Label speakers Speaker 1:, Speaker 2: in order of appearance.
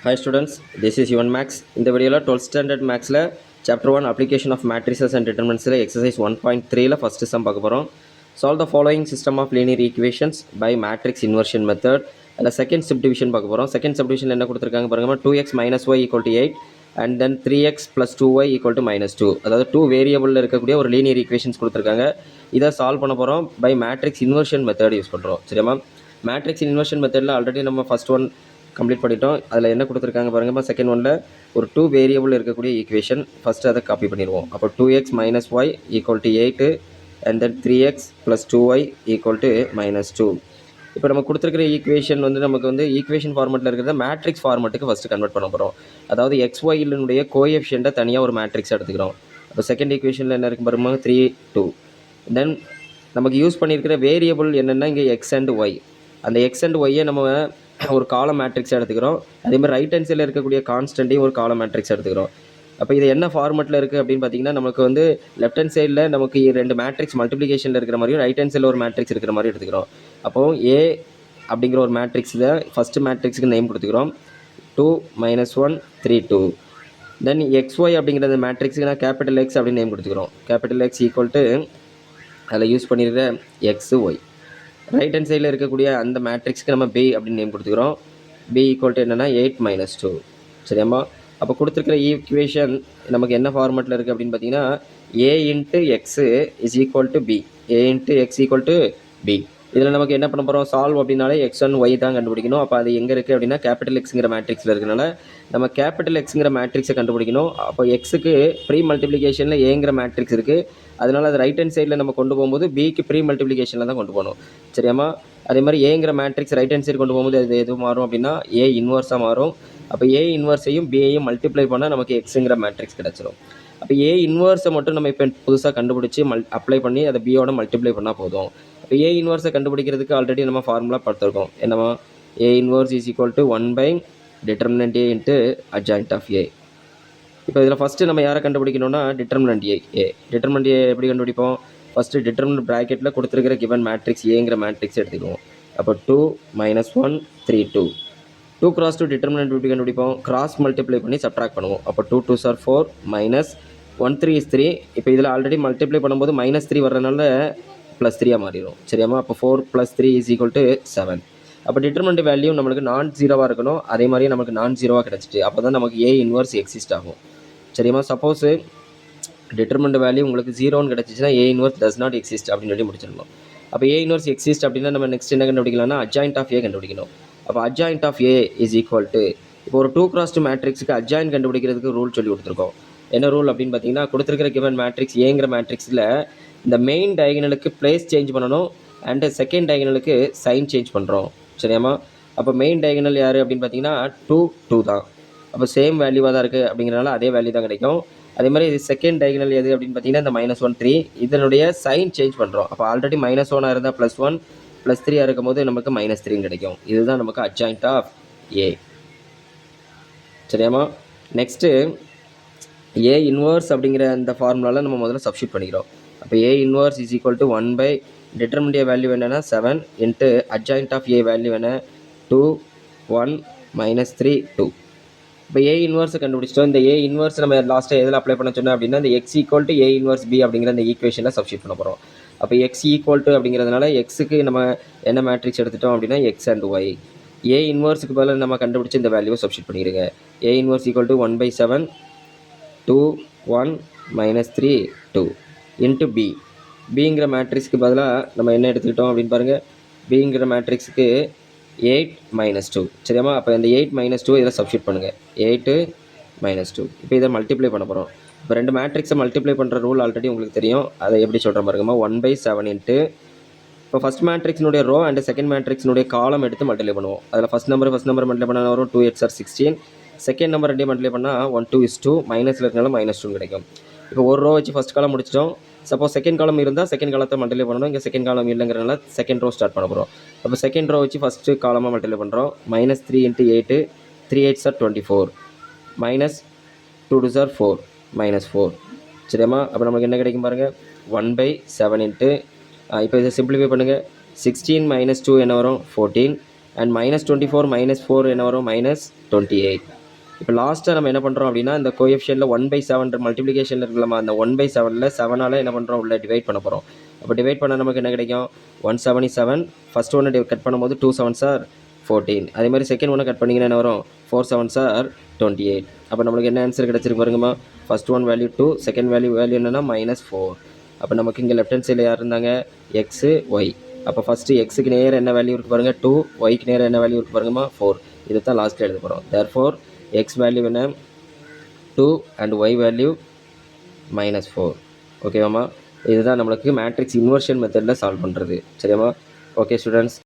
Speaker 1: Hi students, this is Yuvan Max. இந்த வீடியோல 12th standard Maxல chapter 1 application of matrices and determinantsல exercise 1.3ல first sum பார்க்க போறோம். Solve the following system of linear equations by matrix inversion method. அதில் second subdivision பார்க்க போறோம். second subdivision என்ன கொடுத்திருக்காங்க பாருங்க. 2x minus y equal to 8 and then 3x plus 2y equal to minus 2. அதாவது 2 வேரியபிள்ல இருக்கக்கூடிய ஒரு linear equations கொடுத்திருக்காங்க. இதை சால்வ் பண்ண போறோம் by matrix inversion method use பண்றோம். சரியா? matrix inversion methodல ஆல்ரெடி நம்ம first one கம்ப்ளீட் பண்ணிட்டோம். அதில் என்ன கொடுத்துருக்காங்க பாருங்கம்மா, செகண்ட் ஒன்ல ஒரு 2 வேரியபிள் இருக்கக்கூடிய ஈக்குவேஷன். ஃபஸ்ட்டு அதை காப்பி பண்ணிடுவோம். அப்போ 2x minus y equal to 8 and then 3x plus 2y equal to minus 2. இப்போ நம்ம கொடுத்துருக்கிற ஈக்குவேஷன் நமக்கு ஈக்குவேஷன் ஃபார்மெட்டில் இருக்கிறத மேட்ரிக்ஸ் ஃபார்மெட்டுக்கு ஃபஸ்ட்டு கன்வெர்ட் பண்ண போகிறோம். அதாவது XYனுடைய கோஎஃபிஷியண்ட்டை தனியாக ஒரு மேட்ரிக்ஸ் எடுத்துக்கிறோம். அப்போ செகண்ட் ஈக்குவேஷனில் என்ன இருக்குது பாருங்க, 3 2. தென் நமக்கு யூஸ் பண்ணியிருக்கிற வேரியபிள் என்னென்னா இங்கே எக்ஸ் அண்ட் ஒய். அந்த எக்ஸ் அண்ட் ஒய்யை நம்ம ஒரு காலம் மேட்ரிக்ஸ் எடுத்துக்கிறோம். அதேமாதிரி ரைட் ஹேண்ட் சைடில் இருக்கக்கூடிய கான்ஸ்டன்ட்டையும் ஒரு காலம் மேட்ரிக்ஸ் எடுத்துக்கிறோம். அப்போ இது என்ன ஃபார்மெட்டில் இருக்குது அப்படின்னு பார்த்தீங்கன்னா, நமக்கு லெஃப்ட் ஹேண்ட் சைடில் நமக்கு 2 மேட்ரிக்ஸ் மல்டிப்ளிகேஷனில் இருக்கிற மாதிரியும் ரைட் ஹேண்ட் சைடில் ஒரு மேட்ரிக்ஸ் இருக்கிற மாதிரி எடுத்துக்கிறோம். அப்போது ஏ அப்படிங்கிற ஒரு மேட்ரிக்ஸில் ஃபஸ்ட்டு மேட்ரிக்ஸுக்கு நேம் கொடுத்துக்கிறோம், 2 minus 1 3 2. தென் XY அப்படிங்கிற மேட்ரிக்ஸுக்கு நான் கேபிட்டல் எக்ஸ் அப்படின்னு நேம் கொடுத்துக்கிறோம். கேபிட்டல் எக்ஸ் ஈக்குவல் டு அதில் யூஸ் பண்ணியிருக்கிற எக்ஸு ஒய். ரைட் ஹேண்ட் சைடில் இருக்கக்கூடிய அந்த மேட்ரிக்ஸ்க்கு நம்ம பி அப்படின்னு நேம் கொடுத்துக்கிறோம். பி ஈக்குவல் டு என்னென்னா 8 minus 2. சரியாம்மா? அப்போ கொடுத்துருக்கிற ஈக்குவேஷன் நமக்கு என்ன ஃபார்மெட்டில் இருக்குது அப்படின்னு பார்த்தீங்கன்னா, A into X is equal to B. A into X equal to B. இதில் நமக்கு என்ன பண்ண போகிறோம், சால்வ் அப்படின்னாலே எக்ஸ் ஒன் ஒய் தான் கண்டுபிடிக்கணும். அப்போ அது எங்கே இருக்குது அப்படின்னா கேபிட்டல் எக்ஸுங்கிற மேட்ரிக்ஸில் இருக்கனால நம்ம கேபிட்டல் எக்ஸுங்கிற மேட்ரிக்ஸை கண்டுபிடிக்கணும். அப்போ எக்ஸுக்கு ப்ரீ மல்டிப்ளிகேஷனில் ஏங்கிற மேட்ரிக்ஸ் இருக்குது. அதனால் அது ரைட் ஹேண்ட் சைடில் நம்ம கொண்டு போகும்போது பிக்கு ப்ரீ மல்டிப்ளிகேஷனில் தான் கொண்டு போகணும். சரியாம்மா? அதே மாதிரி ஏங்கிற மேட்ரிக்ஸ் ரைட் ஹேண்ட் சைடு கொண்டு போகும்போது அது எது மாறும் அப்படின்னா ஏ இன்வர்ஸாக மாறும். அப்போ ஏ இன்வர்ஸையும் பியையும் மல்டிப்ளை பண்ணால் நமக்கு எக்ஸுங்கிற மேட்ரிக்ஸ் கிடச்சிரும். அப்போ ஏ இன்வர்ஸை மட்டும் நம்ம இப்போ புதுசாக கண்டுபிடிச்சி அப்ளை பண்ணி அதை பியோட மல்டிப்ளை பண்ணால் போதும். இப்போ ஏ இன்வர்ஸை கண்டுபிடிக்கிறதுக்கு ஆல்ரெடி நம்ம ஃபார்முலா பார்த்துருக்கோம். என்னமா, A inverse is equal to 1 by determinant A into adjoint of A. இப்போ இதில் ஃபஸ்ட்டு நம்ம யாரை கண்டுபிடிக்கணும்னா டிட்டர்மினன்ட் ஏ. டிட்டர்மினன்ட் ஏ எப்படி கண்டுபிடிப்போம், ஃபஸ்ட்டு டிட்டர்மினன்ட் ப்ராக்கெட்டில் கொடுத்துருக்கிற கிவன் மேட்ரிக்ஸ் ஏங்கிற மேட்ரிக்ஸ் எடுத்துக்குவோம். அப்போ 2 minus 1 3 2. 2 cross 2 டிட்டர்மினன்ட் எப்படி கண்டுபிடிப்போம், கிராஸ் மல்டிப்ளை பண்ணி சப்ட்ராக்ட் பண்ணுவோம். அப்போ 2 2s are 4 minus 1 3 is 3. இப்போ இதில் ஆல்ரெடி மல்டிப்ளை பண்ணும்போது -3 வர்றதுனால +3 மாறிடும். சரியாம்மா? அப்போ 4 + 3 is equal to 7. அப்போ டிட்டர்மினன்ட் வேல்யூ நம்மளுக்கு நான் ஜீரோவாக இருக்கணும். அதே மாதிரியே நமக்கு நான் ஜீரோவாக கிடச்சிட்டு அப்போ தான் நமக்கு ஏ இன்வர்ஸ் எக்ஸிஸ்ட் ஆகும். சரியாம்மா? சப்போஸ் டிட்டர்மினன்ட் வேல்யூ உங்களுக்கு 0ன்னு கிடச்சிச்சின்னா A inverse does not exist அப்படின்னு சொல்லி முடிச்சிடணும். அப்போ ஏ இன்வர்ஸ் எக்ஸிஸ்ட் அப்படின்னா நம்ம நெக்ஸ்ட் என்ன கண்டுபிடிக்கலாம்னா அட்ஜாயிண்ட் ஆஃப் ஏ கண்டுபிடிக்கணும். அப்போ adjoint of A is equal to, இப்போ ஒரு 2 cross 2 மேட்ரிக்ஸுக்கு அட்ஜாயிண்ட் கண்டுபிடிக்கிறதுக்கு ரூல் சொல்லி கொடுத்துருக்கோம். என்ன ரூல் அப்படின்னு பார்த்தீங்கன்னா, கொடுத்துருக்கிற கிவன் மேட்ரிக்ஸ் ஏங்கிற மேட்ரிக்ஸில் இந்த மெயின் டயகனலுக்கு பிளேஸ் சேஞ்ச் பண்ணணும் அண்டு செகண்ட் டயகனலுக்கு சைன் சேஞ்ச் பண்ணுறோம். சரியாம்மா? அப்போ மெயின் டயகனல் யார் அப்படின்னு பார்த்தீங்கன்னா 2 2 தான். அப்போ சேம் வேல்யூவாக தான் இருக்குது அப்படிங்கிறனால அதே வேல்யூ தான் கிடைக்கும். அதே மாதிரி இது செகண்ட் டயகனல் எது அப்படின்னு பார்த்தீங்கன்னா இந்த -1 3. இதனுடைய சைன் சேஞ்ச் பண்ணுறோம். அப்போ ஆல்ரெடி -1 இருந்தால் +1 +3 இருக்கும் போது நமக்கு -3 கிடைக்கும். இதுதான் நமக்கு அட்ஜாயிண்ட் ஆஃப் ஏ. சரியாம்மா? நெக்ஸ்ட்டு ஏ இன்வர்ஸ் அப்படிங்கிற அந்த ஃபார்முலாவில் நம்ம முதல்ல சப்ஸ்டியூட் பண்ணிக்கிறோம். அப்போ A inverse is equal to 1 by determinant A value என்னென்னா 7 into adjoint of A value என்ன 2 1 -3 2. இப்போ ஏ இன்வர்ஸை கண்டுபிடிச்சிட்டோம். இந்த ஏ இன்வர்ஸ் நம்ம லாஸ்ட்டாக எதில் அப்ளை பண்ண சொன்னோம் அப்படின்னா இந்த X equal to A inverse B அப்படிங்கிற அந்த ஈக்குவேஷனில் சப்ஸ்டியூட் பண்ண போகிறோம். அப்போ எக்ஸ் ஈக்குவல் டு அப்படிங்கிறதுனால எக்ஸுக்கு நம்ம என்ன மேட்ரிக்ஸ் எடுத்துட்டோம் அப்படின்னா எக்ஸ் அண்ட் ஒய். ஏ இன்வர்ஸுக்கு பதிலாக நம்ம கண்டுபிடிச்சி இந்த வேல்யூவை சப்ஸ்டியூட் பண்ணிடுங்க. A inverse equal to 1 by 7 2 1 -3 2 into B. பிங்கிற மேட்ரிக்ஸுக்கு பதிலாக நம்ம என்ன எடுத்துக்கிட்டோம் அப்படின்னு பாருங்கள், பிங்கிற மேட்ரிக்ஸுக்கு 8 - 2. சரியாம்மா? அப்போ இந்த 8 - 2 இதில் சப்ஸ்டியூட் பண்ணுங்கள். 8 - 2. இப்போ இதை மல்டிப்ளை பண்ண போகிறோம். இப்போ 2 மேட்ரிக்ஸை மல்டிப்ளை பண்ணுற ரூல் ஆல்ரெடி உங்களுக்கு தெரியும். அதை எப்படி சொல்கிற பாருங்கம்மா, 1 by 7 இன்ட்டு இப்போ ஃபஸ்ட் மேட்ரிக்ஸினுடைய ரோ அண்ட் செகண்ட் மேட்ரிக்ஸினுடைய காலம் எடுத்து மல்டிப்ளை பண்ணுவோம். அதில் ஃபஸ்ட் நம்பர் மல்டிப்ளை பண்ணால் வரும் 2 8s are 16. செகண்ட் நம்பர் ரெண்டே மல்டிப்ளை பண்ணால் 1 2 is 2. மைனஸில் இருக்கனால -2 கிடைக்கும். இப்போ ஒரு ரோ வச்சு ஃபஸ்ட் காலம் முடிச்சிட்டோம். சப்போஸ் செகண்ட் காலம் இருந்தால் செகண்ட் காலத்தை மல்டிப்ளை பண்ணணும். இங்கே second column இல்லைங்கிறனால second row start பண்ண போகிறோம். அப்போ செகண்ட் ரோ வச்சு ஃபஸ்ட்டு காலமாக மல்டிப்ளை பண்ணுறோம். -3 × 8 3 8s are 24 -2 2s are 4 -4. சரியாம்மா? அப்போ நமக்கு என்ன கிடைக்கும் பாருங்கள், 1 by 7 இன்ட்டு இப்போ இதை சிம்பிளிஃபை பண்ணுங்கள். 16 - 2 என்ன வரும் 14 அண்ட் -24 -4 என்ன வரும் -28. இப்போ லாஸ்ட்டாக நம்ம என்ன பண்ணுறோம் அப்படின்னா இந்த கோஎஃபிஷியன்ட்டில் 1/7 மல்டிப்ளிகேஷனில் இருக்கலாமா அந்த 1/7ல் 7ஆல் என்ன பண்ணுறோம் உள்ள டிவைட் பண்ண போகிறோம். அப்போ டிவைட் பண்ணால் நமக்கு என்ன கிடைக்கும் 177. ஃபஸ்ட் ஒன்று கட் பண்ணும்போது 2 7s are 14. அதே மாதிரி செகண்ட் ஒன்று கட் பண்ணிங்கன்னா என்ன வரும் 4 7s are 28. அப்போ நம்மளுக்கு என்ன ஆன்சர் கிடச்சிருக்கு பாருங்கம்மா. First one value 2, second value என்னென்னா -4. அப்போ நமக்கு இங்கே லெஃப்ட் ஹேண்ட் சைடில் யார் இருந்தாங்க எக்ஸு ஒய். அப்போ ஃபஸ்ட்டு எக்ஸுக்கு நேரம் என்ன வேல்யூ இருக்குது பாருங்கள் 2, ஒய்க்கு நேரம் என்ன வேல்யூ இருக்குது பாருங்கம்மா 4. இது தான் லாஸ்ட்டில் எழுத போகிறோம். தேர்ஃபோர் எக்ஸ் வேல்யூ என்ன 2 அண்ட் ஒய் வேல்யூ -4. ஓகேவாம்மா. இதுதான் நம்மளுக்கு மேட்ரிக்ஸ் இன்வர்ஷன் மெத்தடில் சால்வ் பண்ணுறது. சரியாம்மா. Okay students.